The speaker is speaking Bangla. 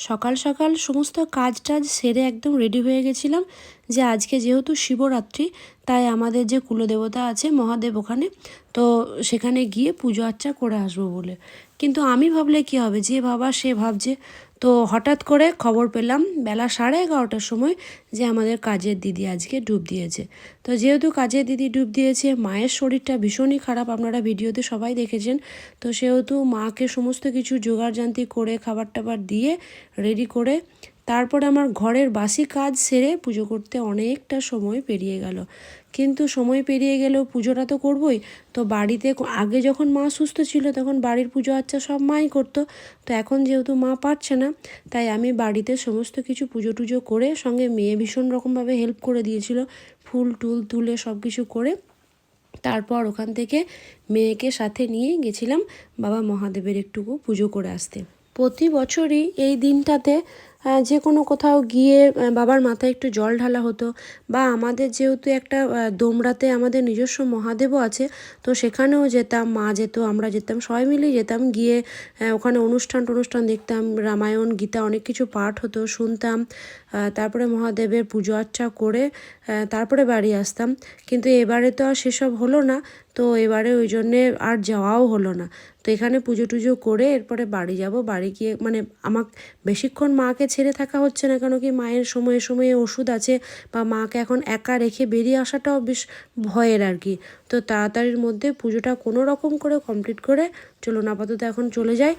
সকাল সকাল সমস্ত কাজ টাজ সেরে একদম রেডি হয়ে গেছিলাম যে আজকে যেহেতু শিবরাত্রি, তাই আমাদের যে কুলদেবতা আছে মহাদেব ওখানে, তো সেখানে গিয়ে পুজো আর্চা করে আসবো বলে। কিন্তু আমি ভাবলে কি হবে, যে বাবা সে ভাবছে। তো হঠাৎ করে খবর পেলাম বেলা 11:30টার সময় যে আমাদের কাজের দিদি আজকে ডুব দিয়েছে। তো যেহেতু কাজের দিদি ডুব দিয়েছে, মায়ের শরীরটা ভীষণই খারাপ, আপনারা ভিডিওতে সবাই দেখেছেন। তো সেহেতু মাকে সমস্ত কিছু জোগাড়জান্তি করে খাবার টাবার দিয়ে রেডি করে তারপরে আমার ঘরের বাসি কাজ সেরে পুজো করতে অনেকটা সময় পেরিয়ে গেল। কিন্তু সময় পেরিয়ে গেলেও পুজোটা তো করবই। তো বাড়িতে আগে যখন মা সুস্থ ছিল তখন বাড়ির পুজো আচ্চা সব মাই করতো। তো এখন যেহেতু মা পারছে না, তাই আমি বাড়িতে সমস্ত কিছু পুজো টুজো করে, সঙ্গে মেয়ে ভীষণ রকমভাবে হেল্প করে দিয়েছিল, ফুল টুল তুলে সব কিছু করে তারপর ওখান থেকে মেয়েকে সাথে নিয়ে গেছিলাম বাবা মহাদেবের একটুকু পুজো করে আসতে। প্রতি বছরই এই দিনটাতে যে কোনো কোথাও গিয়ে বাবার মাথায় একটু জল ঢালা হতো, বা আমাদের যেহেতু একটা দোমড়াতে আমাদের নিজস্ব মহাদেবও আছে, তো সেখানেও যেতাম, মা যেত, আমরা যেতাম, সবাই মিলেই যেতাম, গিয়ে ওখানে অনুষ্ঠান দেখতাম, রামায়ণ গীতা অনেক কিছু পাঠ হতো, শুনতাম, তারপরে মহাদেবের পুজো আর্চা করে তারপরে বাড়ি আসতাম। কিন্তু এবারে তো আর সেসব হলো না, তো এবারে ওই জন্যে আর যাওয়াও হলো না। তো এখানে পুজো টুজো করে এরপরে বাড়ি যাব। বাড়ি গিয়ে মানে আমার বেশিক্ষণ মাকে ছেড়ে থাকা হচ্ছে না, কেন কি মায়ের সময়ে সময়ে ওষুধ আছে, বা মাকে এখন একা রেখে বেরিয়ে আসাটাও বেশ ভয়ের আর কি। তো তাড়াতাড়ির মধ্যে পুজোটা কোনো রকম করে কমপ্লিট করে চলুন আপাতত এখন চলে যাই।